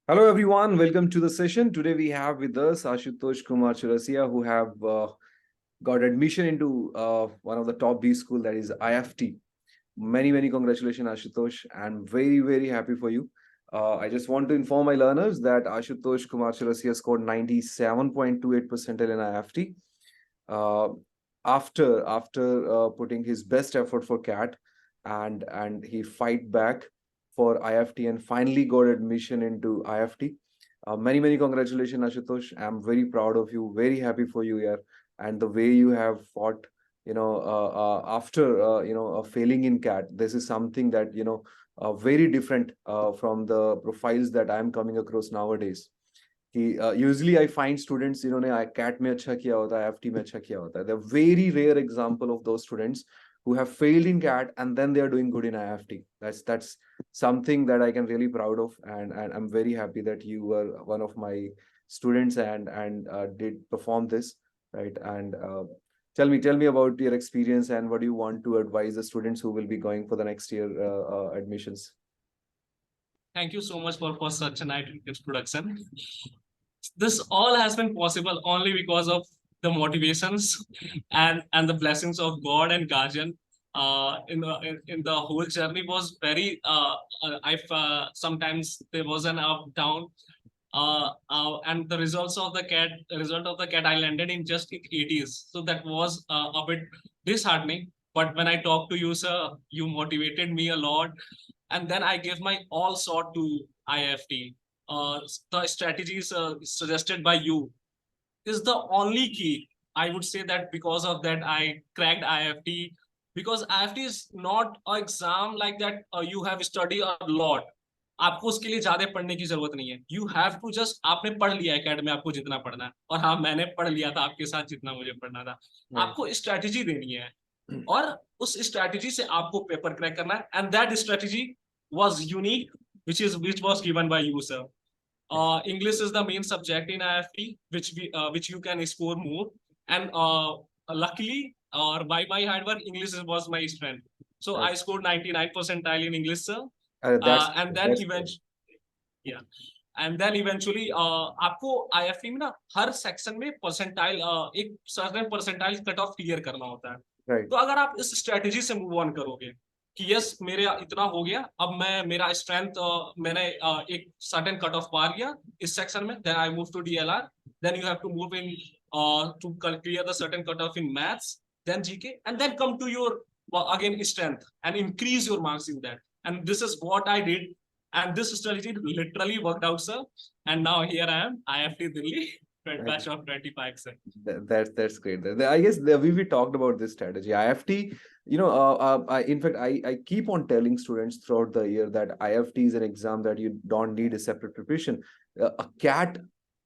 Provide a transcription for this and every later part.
Hello everyone, welcome to the session. Today we have with us Ashutosh Kumar Churasia, who have got admission into one of the top B school, that is IIFT. Many congratulations, Ashutosh. I'm very happy for you. I just want to inform my learners that Ashutosh Kumar Churasia scored 97.28 percentile in IIFT. Uh, after putting his best effort for CAT, and he fight back for IIFT and finally got admission into IIFT. Many congratulations, Ashutosh. I'm very proud of you, very happy for you here, and the way you have fought. After failing in CAT, this is something that very different from the profiles that I'm coming across nowadays. कि usually I find students जिन्होंने CAT में अच्छा किया होता है, IIFT में अच्छा किया होता है. The very rare example of those students who have failed in CAT and then they are doing good in IIFT. That's something that I can really proud of, and I'm very happy that you were one of my students and did perform this, right? And tell me about your experience and what do you want to advise the students who will be going for the next year admissions. Thank you so much for such a nice introduction. This all has been possible only because of the motivations and the blessings of God and guardian. In the whole journey was very I sometimes there was an up down, and the result of the CAT I landed in just in 80s, so that was a bit disheartening. But when I talked to you, sir, you motivated me a lot, and then I gave my all shot to IIFT. The strategies suggested by you is the only key. I would say that because of that, I cracked IIFT, because IIFT is not an exam like that. You have studied a lot. आपको उसके लिए ज्यादा पढ़ने की जरूरत नहीं है. You have to just आपने पढ़ लिया है में आपको जितना पढ़ना है, और हाँ मैंने पढ़ लिया था आपके साथ जितना मुझे पढ़ना था. आपको स्ट्रेटेजी देनी है और उस स्ट्रेटेजी से आपको पेपर क्रैक करना है, and that strategy was unique, which was given by you, sir. English is the main subject in IIFT, which you can score more, and luckily, or by my hard work, English was my strength. So I scored 99 percentile in English, sir. And then eventually, yeah. And then eventually आपको IIFT में ना हर section में percentile एक certain percentile cut off clear करना होता है. Right. तो अगर आप इस स्ट्रेटेजी से मूव ऑन करोगे कि यस मेरे इतना हो गया, अब मैं मेरा स्ट्रेंथ मैंने एक सर्टेन कट ऑफ पा लिया इस सेक्शन में, then I move to DLR, then you have to move in to clear the certain cut off in maths, then GK, and then come to your again strength and increase your marks in that. And this is what I did, and this strategy literally worked out, sir. And now here I am, IIFT Delhi, batch of 25, sir. That's great. I guess we talked about this strategy. IIFT, in fact, I keep on telling students throughout the year that IIFT is an exam that you don't need a separate preparation. A CAT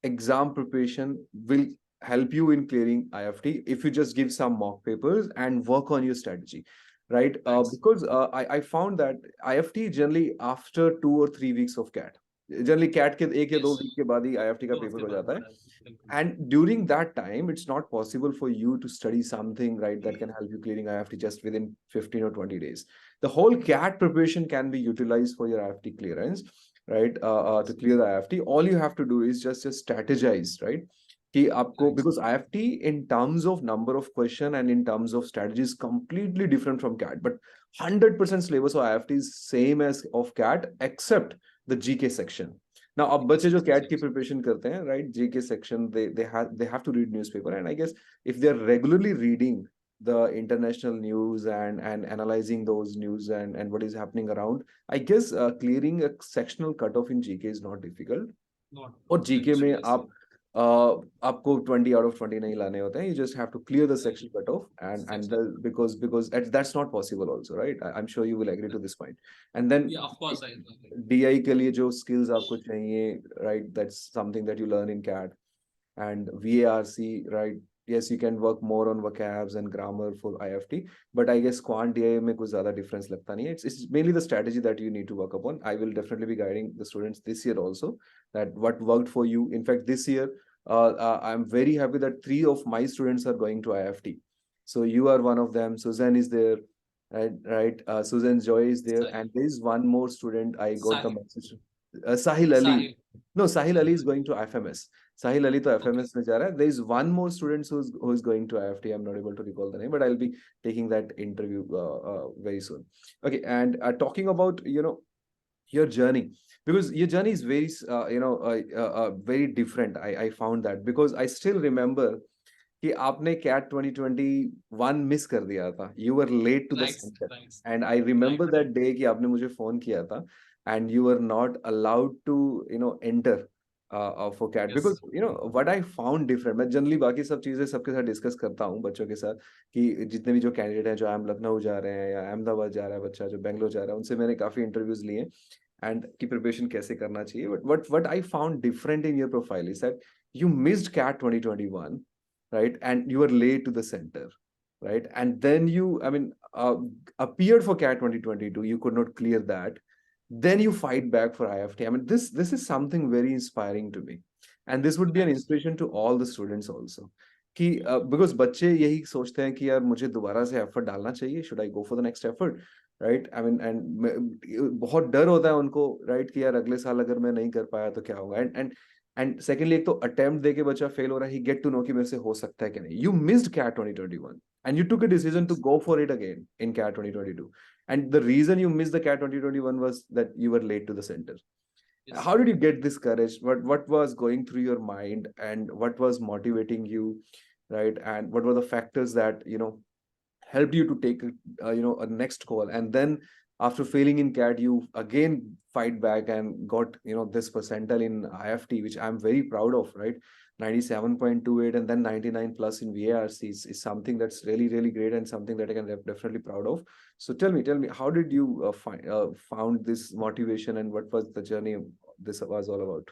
exam preparation will help you in clearing IIFT if you just give some mock papers and work on your strategy, right? Because I found that IIFT generally after 2 or 3 weeks of CAT, generally CAT के 1 या 2 week के बाद ही IIFT का paper हो जाता है. And during that time, it's not possible for you to study something, right, that can help you clearing IIFT just within 15 or 20 days. The whole CAT preparation can be utilized for your IIFT clearance, right? To clear the IIFT, all you have to do is just strategize, right? कि आपको, because IIFT in terms of number of question and in terms of strategy is completely different from CAT, but 100% syllabus of IIFT is same as of CAT except the GK section. Now, अब बच्चे जो CAT की preparation करते हैं, right, GK section, they have to read newspaper, and I guess if they are regularly reading the international news and analyzing those news and what is happening around, I guess clearing a sectional cutoff in GK is not difficult. और GK में आप आपको 20 out of 20 नहीं लाने होते हैं. You just have to clear the section cutoff, and because that's not possible also, right? I'm sure you will agree to this point. And then yeah, of course, DI के लिए जो skills आपको चाहिए, right? That's something that you learn in CAT. And VARC, right? Yes, you can work more on vocabs and grammar for IIFT, but I guess quant DI में कुछ ज़्यादा difference लगता नहीं है. It's mainly the strategy that you need to work upon. I will definitely be guiding the students this year also that what worked for you. In fact, this year, I'm very happy that 3 of my students are going to IIFT. So you are one of them. Suzanne is there, right? Suzanne Joy is there, and there is one more student. I got the message. Sahil Ali. No, Sahil Ali is going to IFMS. Sahil Ali to FMS में जा रहा है. There is one more student who's going to IFT. I'm not able to recall the name, but I'll be taking that interview very soon. Okay, and talking about your journey, because your journey is very very different. I found that because I still remember कि आपने CAT 2021 miss कर दिया था. You were late to the Right, center, right, and I remember right. that day कि आपने मुझे phone किया था, and you were not allowed to enter for CAT, Yes. because what I found different. मैं generally बाकी सब चीजें सबके साथ डिस्कस करता हूँ बच्चों के साथ, कि जितने भी जो कैंडिडेट हैं, जो लखनऊ जा रहे हैं या अहमदाबाद जा रहा है बच्चा, जो बेंगलोर जा रहा है, उनसे मैंने काफी इंटरव्यूज लिए एंड की प्रिपरेशन कैसे करना चाहिए. But what I found different in your profile is that you missed CAT 2021, right? And you were late to the center, right? And then you, I mean, appeared for CAT 2022. You could not clear that. Then you fight back for IFT. I mean, this is something very inspiring to me, and this would be an Right. inspiration to all the students also. कि because बच्चे यही सोचते हैं कि यार मुझे दोबारा से एफर्ट डालना चाहिए. Should I go for the next effort? Right? I mean, and बहुत डर होता है उनको, right? कि यार अगले साल अगर मैं नहीं कर पाया तो क्या होगा. And secondly, एक तो अटेम्प्ट देके बच्चा फेल हो रहा है, he get to know कि मेरे से हो सकता है कि नहीं. You missed CAT 2021 and you took a decision to go for it again in CAT 2022. And the reason you missed the CAT 2021 was that you were late to the center. Yes. How did you get this courage? What was going through your mind, and what was motivating you, right? And what were the factors that helped you to take a next call? And then after failing in CAT, you again fight back and got this percentile in IFT, which I'm very proud of, right? 97.28 and then 99 plus in VARC is something that's really, really great, and something that I can definitely proud of. So tell me, how did you found this motivation, and what was the journey this was all about?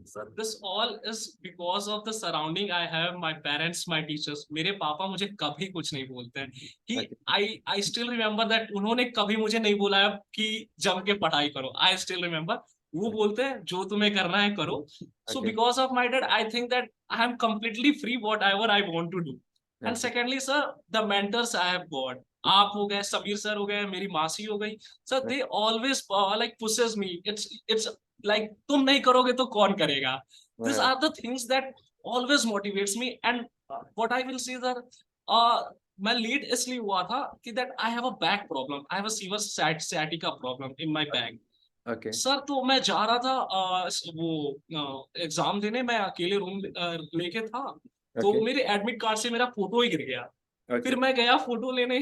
Sir, this all is because of the surrounding I have, my parents, my teachers. मेरे पापा मुझे कभी कुछ नहीं बोलते हैं. I still remember that उन्होंने कभी मुझे नहीं बोला है कि जम के पढ़ाई करो. I still remember वो बोलते हैं जो तुम्हें करना है करो. So because of my dad, I think that I am completely free whatever I want to do. And secondly, sir, the mentors I have got. आप हो गए, सबीर सर हो गए, मेरी मासी हो गई. Sir, they always like pushes me. It's like तुम नहीं करोगे तो कौन करेगा. These are the things that always motivates me. And what I will say that मैं लेट इसलिए हुआ था कि that I have a back problem. I have a severe sciatica problem in my back. Okay. Sir तो मैं जा रहा था वो एग्जाम देने. मैं अकेले रूम लेके था. तो मेरे एडमिट कार्ड से मेरा फोटो ही गिर गया. फिर मैं गया फोटो लेने.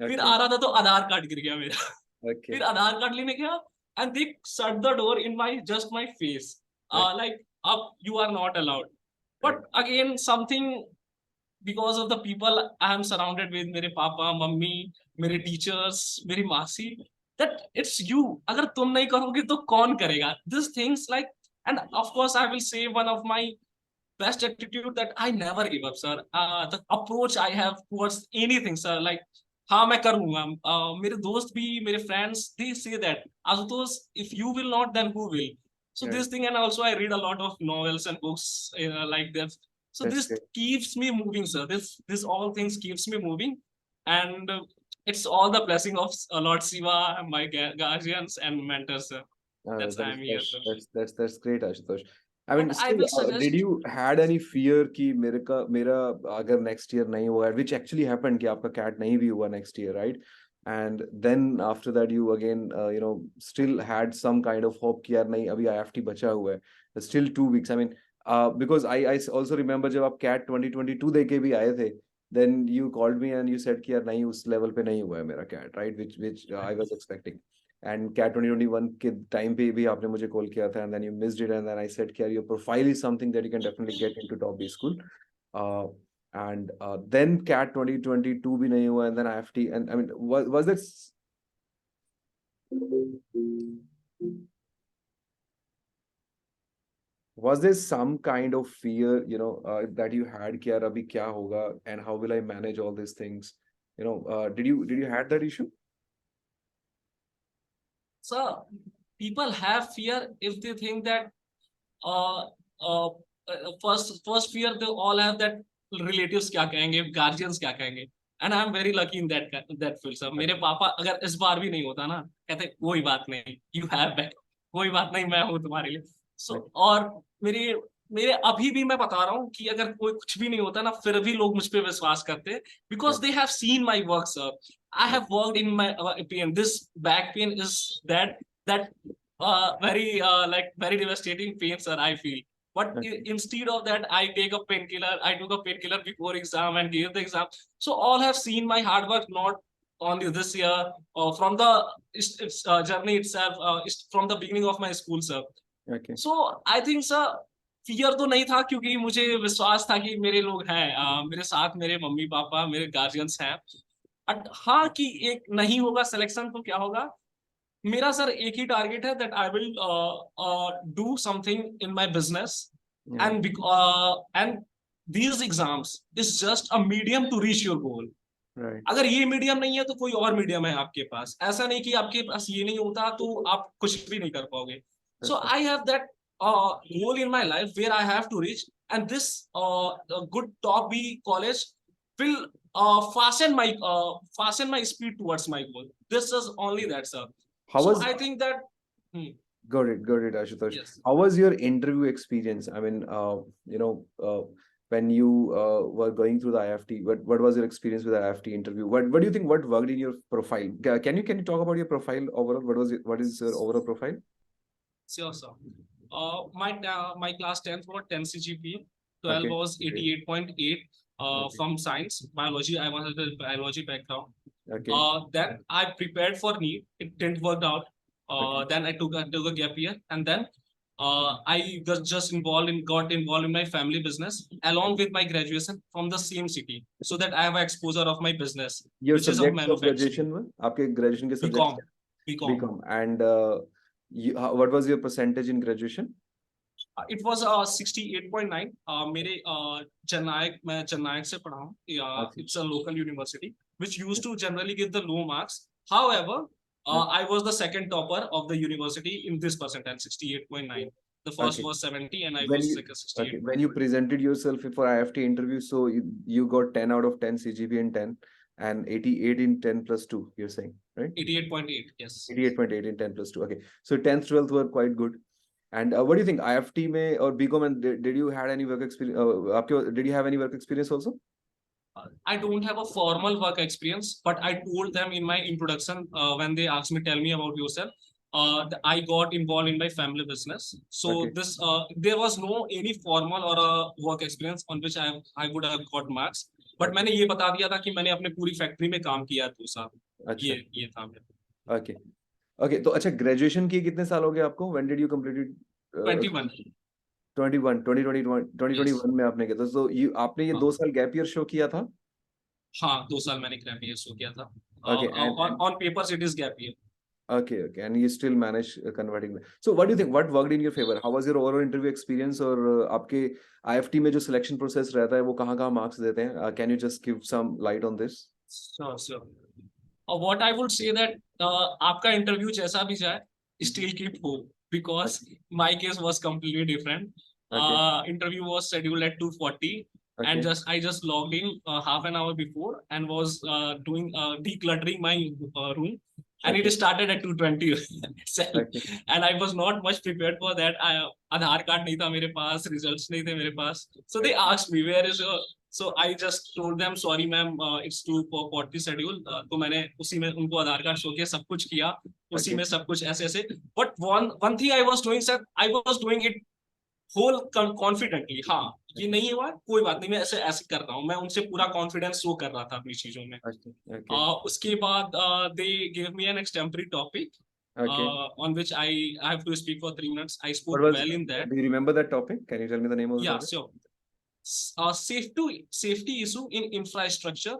फिर आ रहा था तो आधार कार्ड गिर गया मेरा. फिर आधार कार्ड लेने गया and they shut the door in my face. Like up, you are not allowed. But again, something because of the people I am surrounded with, मेरे पापा, मम्मी, मेरे teachers, मेरी मासी, that it's you. अगर तुम नहीं करोगे तो कौन करेगा? These things like, and of course I will say one of my best attitude that I never give up, sir. The approach I have towards anything, sir, like हाँ मैं करूँगा. मेरे दोस्त भी, मेरे friends, they say that Ashutosh, if you will not, then who will? So this thing, and also I read a lot of novels and books like that. So this keeps me moving, sir. This all things keeps me moving, and it's all the blessing of Lord Shiva, my guardians and mentors, sir. That's why I'm here, sir. That's great, Ashutosh. I mean, I will suggest. did you had any fear कि मेरा अगर next year नहीं हुआ, which actually happened कि आपका CAT नहीं भी हुआ next year, right? And then after that you again still had some kind of hope कि यार नहीं अभी IFT बचा हुआ है. There's still 2 weeks. I mean, because I also remember जब आप CAT 2022 दे के भी आए थे, then you called me and you said कि यार नहीं उस level पे नहीं हुआ है मेरा CAT, right? Which I was expecting. And CAT 2021 के time पे भी आपने मुझे call किया था, and then you missed it, and then I said कि यार your profile is something that you can definitely get into top B school. And then CAT 2022 भी नहीं हुआ, and then IFT, and I mean was there some kind of fear that you had कि यार अभी क्या होगा, and how will I manage all these things? Did you had that issue? So people have fear if they think that uh, uh, first fear they all have that relatives क्या कहेंगे, guardians क्या कहेंगे. And I'm very lucky in that field, sir. मेरे पापा अगर इस बार भी नहीं होता ना, कहते कोई बात नहीं, you have back, कोई बात नहीं, मैं हूँ तुम्हारे लिए. सो और मेरे मेरे अभी भी मैं बता रहा हूँ कि अगर कोई कुछ भी नहीं होता ना, फिर भी लोग मुझ पे विश्वास करते हैं, because they have seen my work sir. I have worked in my pain. This back pain is that very like very devastating pain, sir, I feel. But instead of that, I take a painkiller. I took a painkiller before exam and gave the exam. So all have seen my hard work, not only this year, from the journey itself, from the beginning of my school, sir. Okay. So I think sir fear तो नहीं था, क्योंकि मुझे विश्वास था कि मेरे लोग हैं, मेरे साथ मेरे मम्मी पापा मेरे गार्जियंस हैं. बट हाँ, कि एक नहीं होगा सिलेक्शन तो क्या होगा. मेरा सर एक ही टारगेट है, that I will do something in my business. Yeah. And these exams is just a medium to reach your goal. Right. अगर ये मीडियम नहीं है तो कोई और मीडियम है आपके पास. ऐसा नहीं कि आपके पास ये नहीं होता तो आप कुछ भी नहीं कर पाओगे. So I have that goal in my life where I have to reach, and this good top B college will fasten my speed towards my goal. This is only that, sir. How So was I think that. Got it, Ashutosh. Yes. How was your interview experience? I mean, when you were going through the IIFT, what was your experience with the IIFT interview? What do you think? What worked in your profile? Can you talk about your profile overall? What is your overall profile? Sure, sir. My class 10th was 10 CGPA, 12 Okay. was 88.8 Okay. from science, biology. I was a biology background. Okay. Then I prepared for NEET. It didn't work out. Okay. Then I took a gap year, and then I got just got involved in my family business along with my graduation from the same city, so that I have exposure of my business, Your which is of subjects of manufacturing. graduation were? आपके graduation के BCom. subjects? BCom. BCom. And what was your percentage in graduation? It was 68.9. मेरे मैं जननायक से पढ़ा हूँ. It's a local university which used to generally give the low marks. However, I was the second topper of the university in this percentile, 68.9. The first was 70 and I was like a 68. Okay. When you presented yourself for IIFT interview, so you got 10 out of 10 CGPA in 10 and 88 in 10 plus 2, you're saying, right? 88.8, yes. 88.8 in 10 plus 2. Okay. So 10th, 12th were quite good. And what do you think? IIFT में or BCom, and did you had any work experience? Did you have any work experience also? I don't have a formal work experience, but I told them in my introduction when they asked me, tell me about yourself. I got involved in my family business. So this there was no any formal or a work experience on which I would have got marks. But मैंने ये बता दिया था कि मैंने अपने पूरी factory में काम किया 2 साल. ये था मेरा. Okay. Okay. तो अच्छा, graduation किए कितने साल हो गए आपको? When did you complete it? 21. 2021 में आपने किया था. So आपने ये 2 साल gap year show किया था? हाँ, 2 साल मैंने gap year show किया था. Okay. On papers it is gap year. Okay. And you still manage converting that. So what do you think? What worked in your favor? How was your overall interview experience? और आपके IIFT में जो selection process रहता है वो कहाँ marks देते हैं? Can you just give some light on this? Sure. What I would say that आपका interview जैसा भी जाए, still keep hope, because my case was completely different. Interview was scheduled at 2:40. And I just logged in half an hour before and was doing decluttering my room. And it started at 2:20 itself. And I was not much prepared for that. Aadhaar card नहीं था मेरे पास, results नहीं थे मेरे पास. So they asked me, where is your... So I just told them, sorry ma'am, it's 2:40 schedule. तो मैंने उसी में उनको आधार कार्ड शो किया, सब कुछ किया, उसी में सब कुछ ऐसे. But one thing I was doing, sir, I was doing it whole confidently. हाँ, ये नहीं हुआ, कोई बात नहीं, मैं ऐसे कर रहा हूँ. मैं उनसे पूरा कॉन्फिडेंस शो कर रहा था अपनी चीजों में. उसके बाद they gave me an extemporary topic on which I have to speak for 3 minutes. I spoke well in that. Do you remember that topic? Can you tell me the name of the topic? Yeah, sure. Safety issue in infrastructure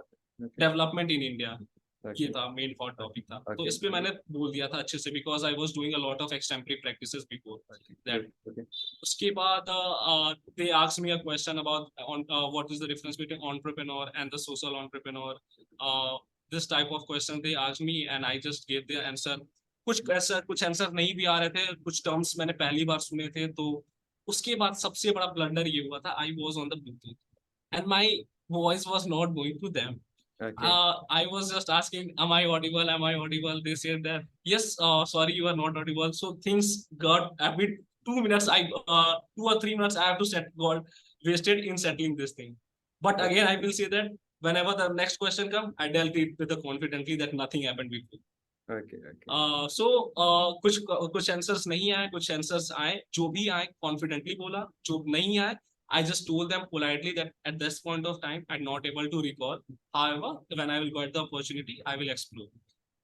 development in India. ये था main for topic था. तो इस पे मैंने बोल दिया था अच्छे से, because I was doing a lot of extemporary practices before that. उसके बाद they asked me a question about what is the difference between entrepreneur and the social entrepreneur. This type of question they asked me and I just gave the answer. कुछ answer नहीं भी आ रहे थे, कुछ terms मैंने पहली बार सुने थे. तो उसके बाद सबसे बड़ा ब्लंडर ये हुआ था, I was on the Bluetooth and my voice was not going to them. I was just asking, am I audible? They said that yes, sorry, you are not audible. So things got a bit 2 minutes, 2 or 3 minutes I have to got wasted in settling this thing. But again, I will say that whenever the next question comes, I dealt it with the confidently that nothing happened before. Okay, okay. कुछ answers नहीं आए, कुछ answers आए, जो भी आए confidently बोला, जो नहीं आए I just told them politely that at this point of time I'm not able to recall. However, when I will get the opportunity, I will explore.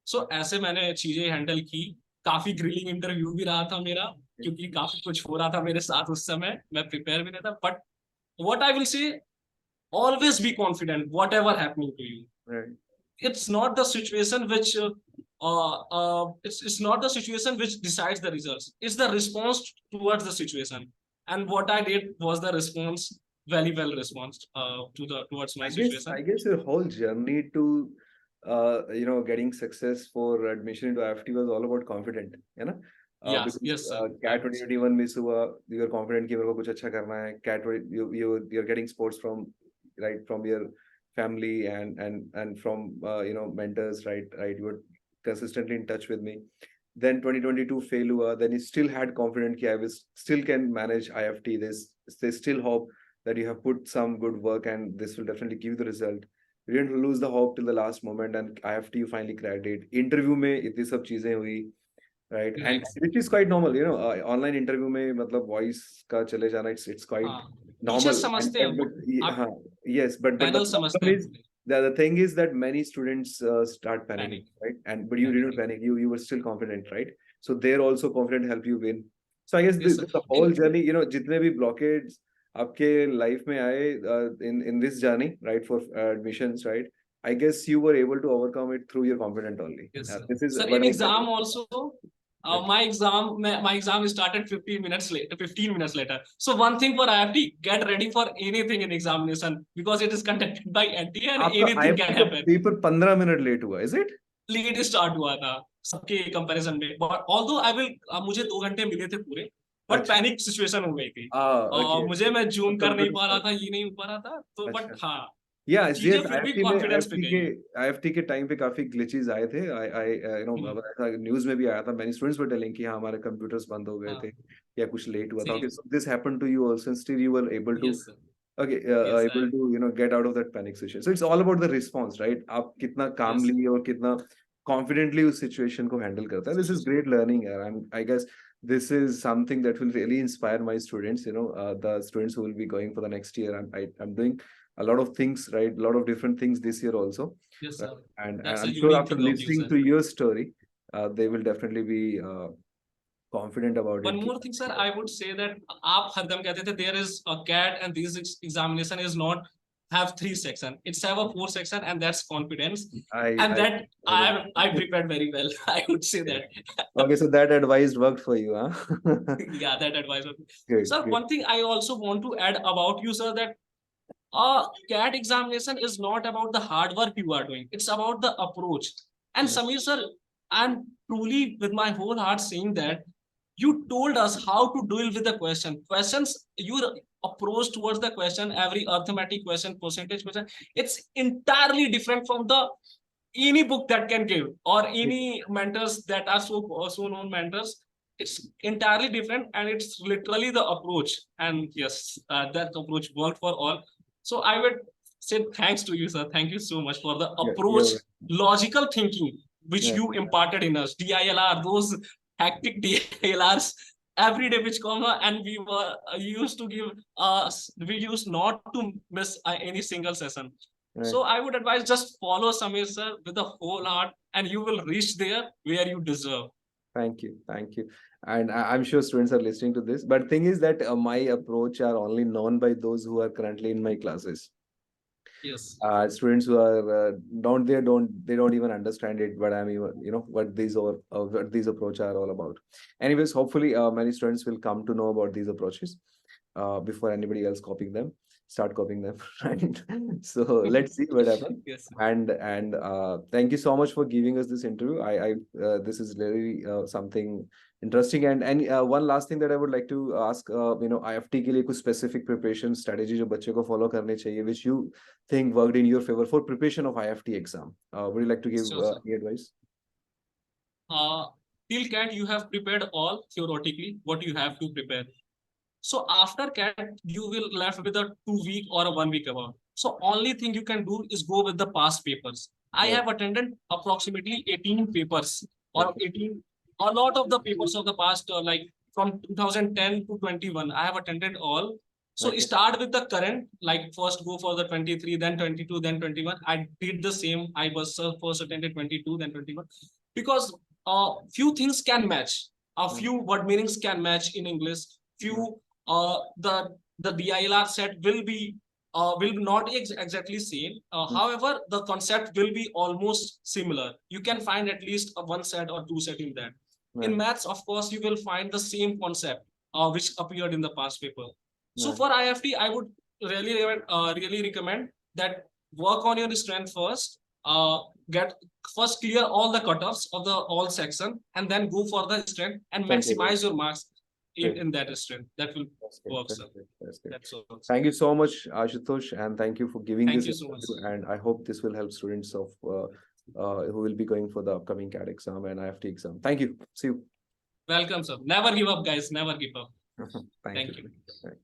So ऐसे मैंने चीजें हैंडल की. काफी ग्रिलिंग इंटरव्यू भी रहा था मेरा, क्योंकि काफी कुछ हो रहा था मेरे साथ उस समय, मैं प्रिपेयर भी नहीं था. But what I will say, always be confident whatever happening to you. Right. It's not the situation which it's not the situation which decides the results. It's the response towards the situation. And what I did was the response, very well response towards my situation. I guess your whole journey to getting success for admission into IIFT was all about confident, है ना? Yes, yes, sir. CAT 2021 miss हुआ, you were confident कि मेरे को कुछ अच्छा करना है. CAT you're getting sports from your family and from mentors, right? You were consistently in touch with me. Then 2022 fail हुआ, then you still had confidence कि I will still can manage IIFT. There's still hope that you have put some good work and this will definitely give you the result. You didn't lose the hope till the last moment and IIFT you finally cracked it. Interview में इतनी सब चीजें हुई, right? And which is quite normal, online interview में मतलब voice का चले जाना, it's quite normal. समझते हैं. Yes, but the problem is the thing is that many students start panicking, right? But you didn't panic. You were still confident, right? So they're also confident help you win. So I guess the whole journey, जितने भी blockades आपके life में आए in this journey, right, for admissions, right? I guess you were able to overcome it through your confidence only. Yes, sir. This is sir, in exam also, my exam started 15 minutes later. So one thing for IIFT, get ready for anything in examination because it is conducted by NTA and anything can happen. Paper 15 minutes late हुआ, is it? Late start हुआ था सबके comparison में. But although मुझे 2 घंटे मिले थे पूरे, बट पैनिक सिचुएशन हो गई थी. मुझे मैं जूम कर नहीं पा रहा था, ये नहीं हो पा रहा था, तो बट हाँ. चीजें फिर भी कॉन्फिडेंस पे गई. IIFT के टाइम पे काफी ग्लिचेस आए थे. न्यूज में भी आया था. Many students were telling कि हाँ हमारे कंप्यूटर्स बंद हो गए थे या कुछ लेट हुआ था. Okay, so this happened to you also, and still you were able to able to get out of that panic situation. So it's all about the response, right? आप कितना calmly और कितना confidently उस situation को handle करता है. This is great learning, and I guess this is something that will really inspire my students. The students who will be going for the next year. I'm doing a lot of things, right? A lot of different things this year also. Yes, sir. And I'm sure after listening to your story, they will definitely be confident about it. One more thing, sir, I would say that आप हरदम कहते थे there is a CAT and this examination is not have 3 sections. It's have a 4 section, and that's confidence. I prepared very well. I would say that. Okay, so that advice worked for you, huh? Yeah, that advice worked. Good, sir, good. One thing I also want to add about you, sir, that CAT examination is not about the hard work you are doing. It's about the approach. And Samir, sir, I'm truly with my whole heart saying that you told us how to deal with the questions, your approach towards the question, every arithmetic question, percentage question, it's entirely different from the any book that can give or any mentors that are so known mentors. It's entirely different, and it's literally the approach. And yes, that approach worked for all. So I would say thanks to you, sir. Thank you so much for the approach, logical thinking, which you imparted in us. DILR, those hectic DILRs every day which come, and we were used to give we used not to miss any single session. Right. So I would advise just follow Samir sir with the whole heart, and you will reach there where you deserve. Thank you. And I'm sure students are listening to this, but thing is that my approach are only known by those who are currently in my classes. Yes. Students who are don't even understand it, but I mean, what these approach are all about. Anyways, hopefully many students will come to know about these approaches before anybody else start copying them, right? So let's see what happens. Yes. And thank you so much for giving us this interview. This is really something interesting. And one last thing that I would like to ask, IIFT के लिए कुछ specific preparation strategy जो बच्चे को follow करने चाहिए, which you think worked in your favor for preparation of IIFT exam. Would you like to give any advice? till CAT you have prepared all theoretically what you have to prepare. So after CAT, you will left with a 2 week or a 1 week about. So only thing you can do is go with the past papers. I Right. have attended approximately 18 papers or Okay. 18, a lot of the papers of the past, like from 2010 to 21. I have attended all. So Okay. start with the current, like first go for the 23, then 22, then 21. I did the same. I was first attended 22, then 21, because few things can match. A few word meanings can match in English. Few the DILR set will not exactly same. However, the concept will be almost similar. You can find at least a one set or two set in that. In Right. maths, of course, you will find the same concept which appeared in the past paper. So Right. for IFT, I would really recommend that work on your strength first. Get first clear all the cutoffs of the all section, and then go for the strength and Thank you. maximize your marks Great. in that strength. That will That's great. work, That's sir. great. That's great. That's all. Thank you so much, Ashutosh, and thank you for giving Thank this you so much. interview. And I hope this will help students of who will be going for the upcoming CAT exam and IFT exam. Thank you. See you. Welcome, sir. Never give up, guys. Never give up. Thank Thank you. you. Right.